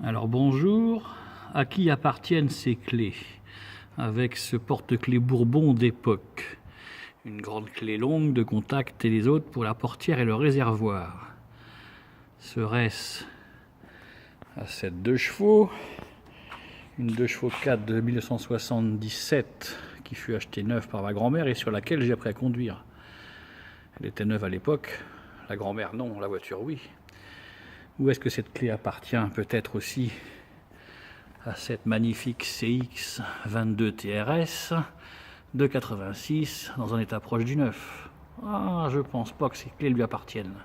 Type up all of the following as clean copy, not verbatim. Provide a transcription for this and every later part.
Alors bonjour, à qui appartiennent ces clés? Avec ce porte-clés Bourbon d'époque. Une grande clé longue de contact et les autres pour la portière et le réservoir. Serait-ce à cette 2 chevaux, une 2 chevaux 4 de 1977 qui fut achetée neuve par ma grand-mère et sur laquelle j'ai appris à conduire. Elle était neuve à l'époque, la grand-mère non, la voiture oui. Ou est-ce que cette clé appartient peut-être aussi à cette magnifique CX 22 TRS de 86 dans un état proche du neuf? Ah, je pense pas que ces clés lui appartiennent.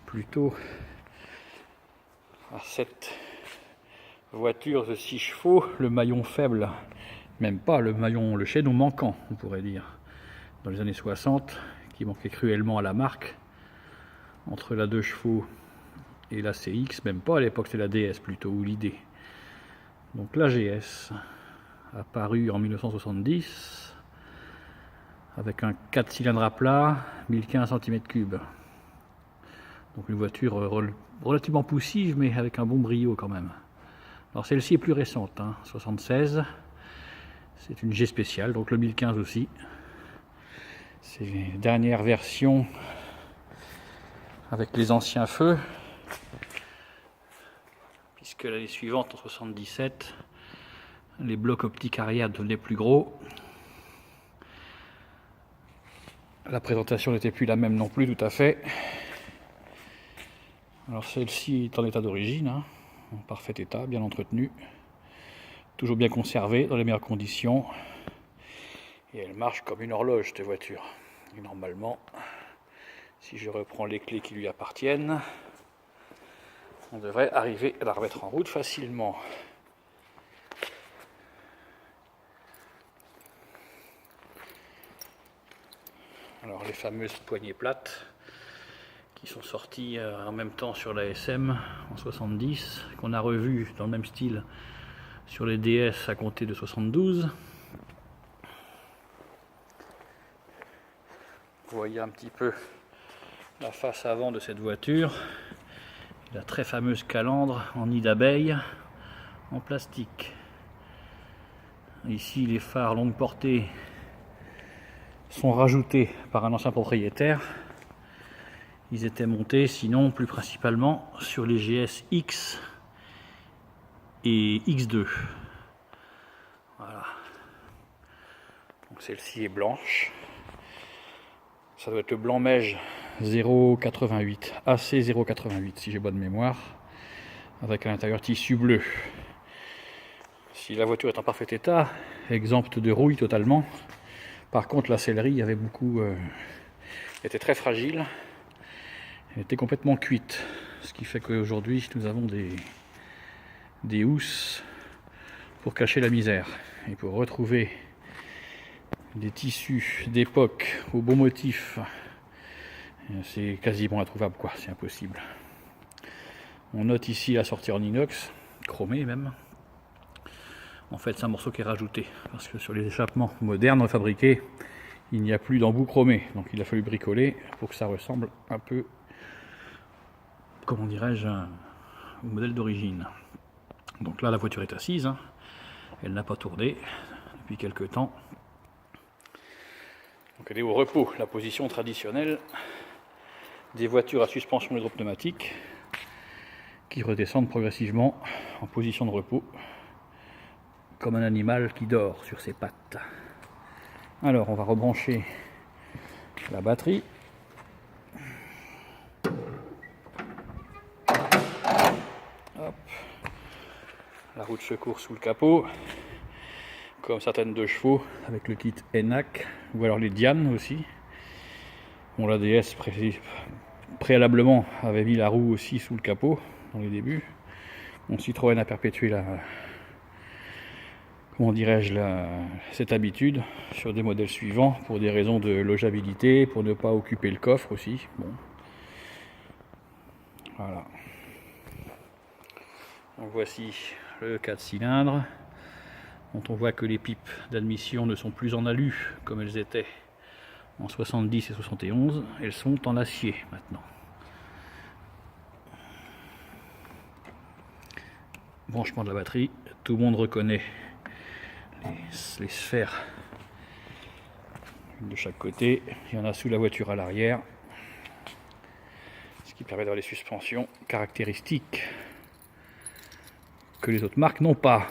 Plutôt à cette voiture de 6 chevaux, le maillon faible, même pas le chaînon manquant, on pourrait dire, dans les années 60, qui manquait cruellement à la marque, entre la 2 chevaux et la CX, même pas à l'époque, c'est la DS plutôt, ou l'ID. Donc la GS, apparue en 1970, avec un 4 cylindres à plat, 1015 cm3. Donc une voiture relativement poussive, mais avec un bon brio quand même. Alors celle-ci est plus récente, 76. C'est une G spéciale, donc le 1015 aussi. C'est les dernières versions avec les anciens feux, puisque l'année suivante, en 77, les blocs optiques arrière devenaient plus gros. La présentation n'était plus la même non plus tout à fait. Alors celle-ci est en état d'origine, en parfait état, bien entretenue, toujours bien conservée, dans les meilleures conditions. Et elle marche comme une horloge, cette voiture. Et normalement, si je reprends les clés qui lui appartiennent, on devrait arriver à la remettre en route facilement. Alors les fameuses poignées plates qui sont sorties en même temps sur la SM en 70, qu'on a revu dans le même style sur les DS à compter de 72. Vous voyez un petit peu la face avant de cette voiture, la très fameuse calandre en nid d'abeille en plastique. Ici les phares longue portée sont rajoutés par un ancien propriétaire. Ils étaient montés sinon plus principalement sur les GS X et X2. Voilà. Donc celle-ci est blanche. Ça doit être le blanc Meige 088, AC 088 si j'ai bonne mémoire, avec à l'intérieur tissu bleu. Si la voiture est en parfait état, exempte de rouille totalement. Par contre la sellerie avait était très fragile, elle était complètement cuite, ce qui fait qu'aujourd'hui nous avons des housses pour cacher la misère et pour retrouver des tissus d'époque au beau motif. C'est quasiment introuvable, quoi, c'est impossible. On note ici la sortie en inox, chromé même. En fait, c'est un morceau qui est rajouté, parce que sur les échappements modernes fabriqués, il n'y a plus d'embout chromé. Donc il a fallu bricoler pour que ça ressemble un peu, comment dirais-je, au modèle d'origine. Donc là, la voiture est assise, elle n'a pas tourné depuis quelques temps. Donc elle est au repos, la position traditionnelle des voitures à suspension hydropneumatique qui redescendent progressivement en position de repos, comme un animal qui dort sur ses pattes. Alors on va rebrancher la batterie. Hop. La roue de secours sous le capot, comme certaines 2 chevaux avec le kit ENAC, ou alors les Diane aussi. Bon, la DS préalablement avait mis la roue aussi sous le capot dans les débuts. Mon Citroën a perpétué cette habitude sur des modèles suivants pour des raisons de logeabilité, pour ne pas occuper le coffre aussi. Bon. Voilà. Donc voici le 4 cylindres, dont on voit que les pipes d'admission ne sont plus en alu comme elles étaient en 70 et 71, elles sont en acier maintenant. branchement de la batterie. Tout le monde reconnaît les sphères de chaque côté. Il y en a sous la voiture à l'arrière, ce qui permet d'avoir les suspensions caractéristiques que les autres marques n'ont pas.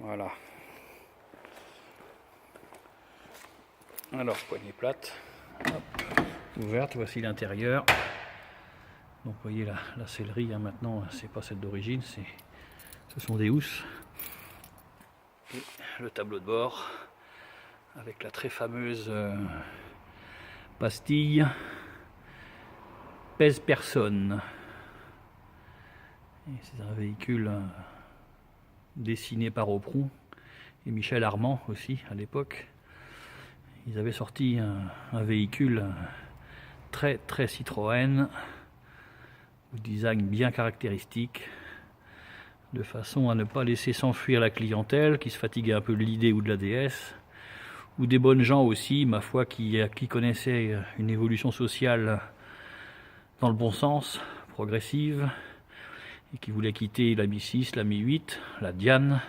Voilà. Alors, poignée plate, hop, ouverte, voici l'intérieur. Donc vous voyez la sellerie, hein, maintenant c'est pas celle d'origine, ce sont des housses. Et le tableau de bord avec la très fameuse pastille pèse personne. C'est un véhicule dessiné par Opron et Michel Armand aussi à l'époque. Ils avaient sorti un véhicule très Citroën, au design bien caractéristique, de façon à ne pas laisser s'enfuir la clientèle qui se fatiguait un peu de l'idée ou de la DS, ou des bonnes gens aussi, ma foi, qui connaissaient une évolution sociale dans le bon sens, progressive, et qui voulaient quitter la Mi 6, la Mi 8, la Diane,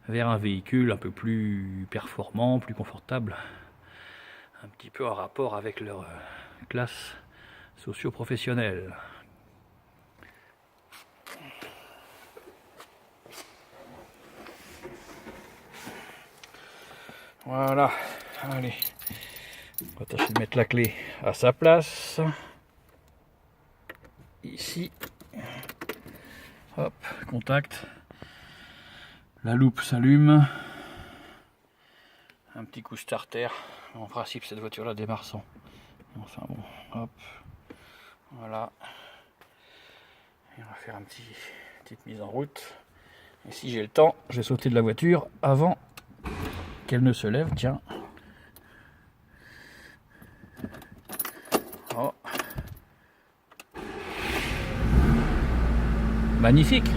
vers un véhicule un peu plus performant, plus confortable, un petit peu en rapport avec leur classe socio-professionnelle. Voilà, allez, on va tâcher de mettre la clé à sa place. Ici, hop, contact. La loupe s'allume. Un petit coup starter. En principe, cette voiture-là démarre sans. Enfin bon, hop, voilà. Et on va faire petite mise en route. Et si j'ai le temps, je vais sauter de la voiture avant qu'elle ne se lève. Tiens. Oh. Magnifique.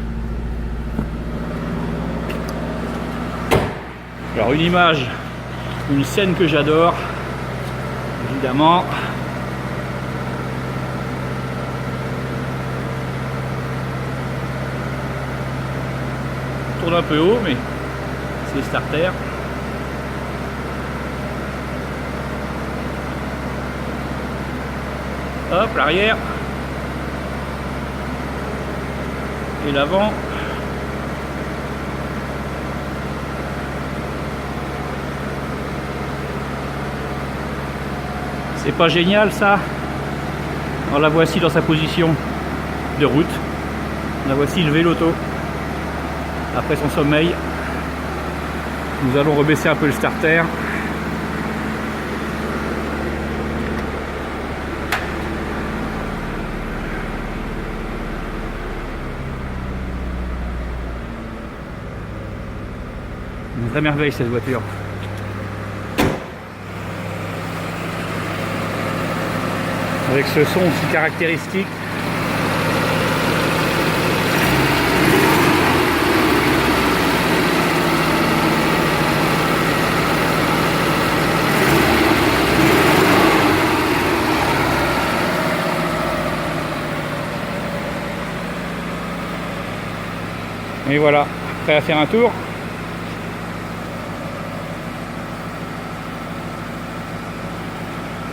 Alors une image, une scène que j'adore, évidemment. On tourne un peu haut, mais c'est les starters. Hop, l'arrière. Et l'avant. C'est pas génial ça? Alors la voici dans sa position de route. La voici lever l'auto. Après son sommeil, nous allons rebaisser un peu le starter. Une vraie merveille cette voiture. Avec ce son si caractéristique. Et voilà, prêt à faire un tour.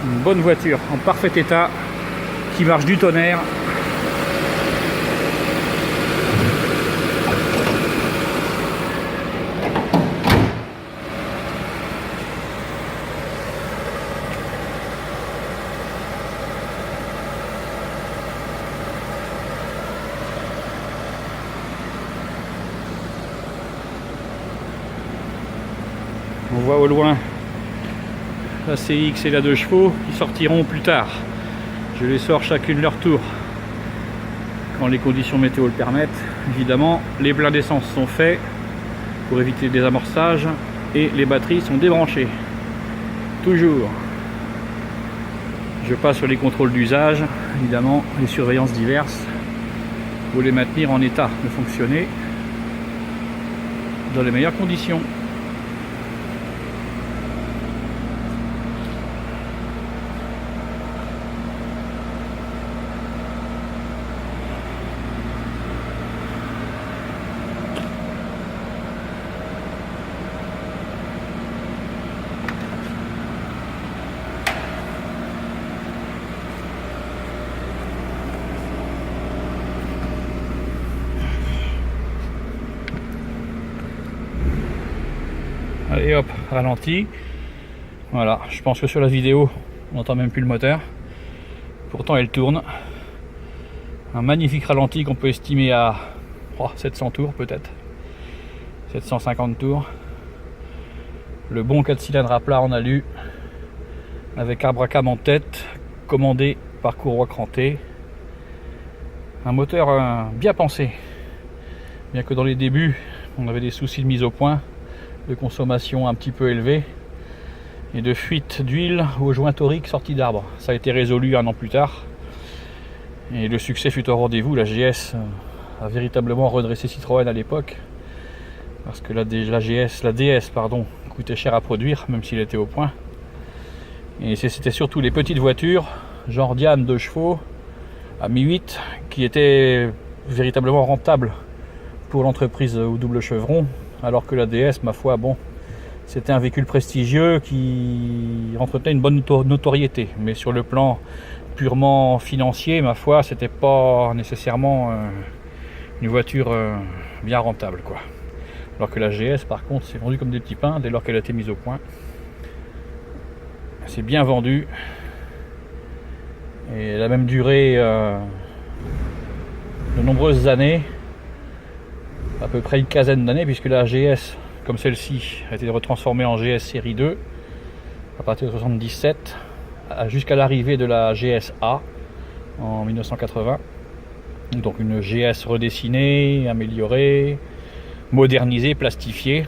Une bonne voiture en parfait état qui marche du tonnerre. On voit au loin la CX et la 2 chevaux qui sortiront plus tard. Je les sors chacune leur tour quand les conditions météo le permettent. Évidemment, les pleins d'essence sont faits pour éviter le désamorçage et les batteries sont débranchées. Toujours. Je passe sur les contrôles d'usage, évidemment, les surveillances diverses pour les maintenir en état de fonctionner dans les meilleures conditions. et hop, ralenti. Voilà, je pense que sur la vidéo, on n'entend même plus le moteur. Pourtant, elle tourne. Un magnifique ralenti qu'on peut estimer à 700 tours peut-être. 750 tours. Le bon 4 cylindres à plat en alu, avec Arbracam en tête, commandé par courroie crantée. Un moteur bien pensé, bien que dans les débuts on avait des soucis de mise au point, de consommation un petit peu élevée et de fuite d'huile aux joints toriques sortis d'arbres. Ça a été résolu un an plus tard et le succès fut au rendez-vous. La GS a véritablement redressé Citroën à l'époque, parce que la DS coûtait cher à produire même s'il était au point. Et c'était surtout les petites voitures genre Diane 2 chevaux à mi-8 qui étaient véritablement rentables pour l'entreprise au double chevron, alors que la DS, ma foi, bon, c'était un véhicule prestigieux qui entretenait une bonne notoriété, mais sur le plan purement financier, ma foi, c'était pas nécessairement une voiture bien rentable, quoi. Alors que la GS, par contre, s'est vendue comme des petits pains dès lors qu'elle a été mise au point. C'est bien vendu et elle a même duré de nombreuses années, à peu près une quinzaine d'années, puisque la GS, comme celle-ci, a été retransformée en GS série 2 à partir de 1977 jusqu'à l'arrivée de la GSA en 1980. Donc une GS redessinée, améliorée, modernisée, plastifiée,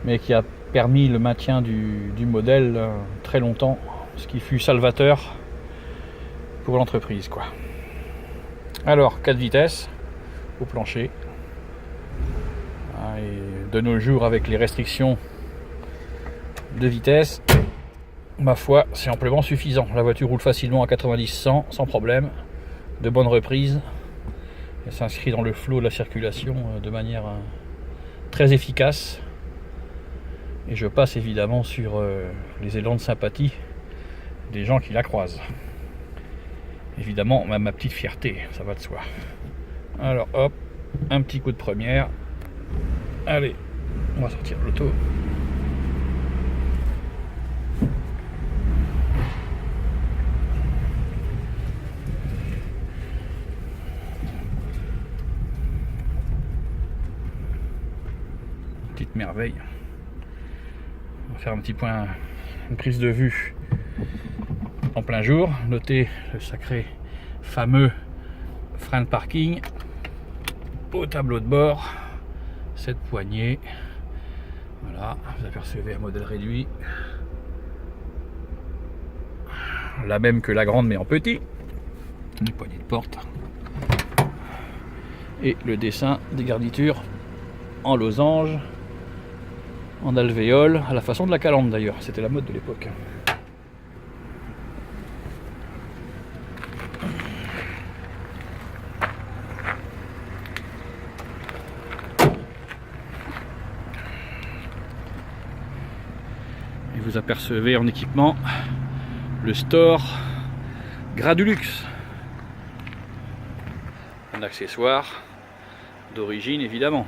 mais qui a permis le maintien du modèle très longtemps, ce qui fut salvateur pour l'entreprise, quoi. Alors 4 vitesses au plancher, et de nos jours avec les restrictions de vitesse, ma foi, c'est amplement suffisant. La voiture roule facilement à 90-100 sans problème, de bonnes reprises. Elle s'inscrit dans le flot de la circulation de manière très efficace. Et je passe évidemment sur les élans de sympathie des gens qui la croisent. Évidemment, ma petite fierté, ça va de soi. Alors hop, un petit coup de première. Allez, on va sortir l'auto. Petite merveille. On va faire un petit point, une prise de vue en plein jour. Notez le sacré fameux frein de parking au tableau de bord, cette poignée, voilà, vous apercevez un modèle réduit, la même que la grande mais en petit, une poignée de porte et le dessin des garnitures en losange, en alvéole, à la façon de la Calandre d'ailleurs, c'était la mode de l'époque. Et vous apercevez en équipement le store Gradulux, un accessoire d'origine évidemment.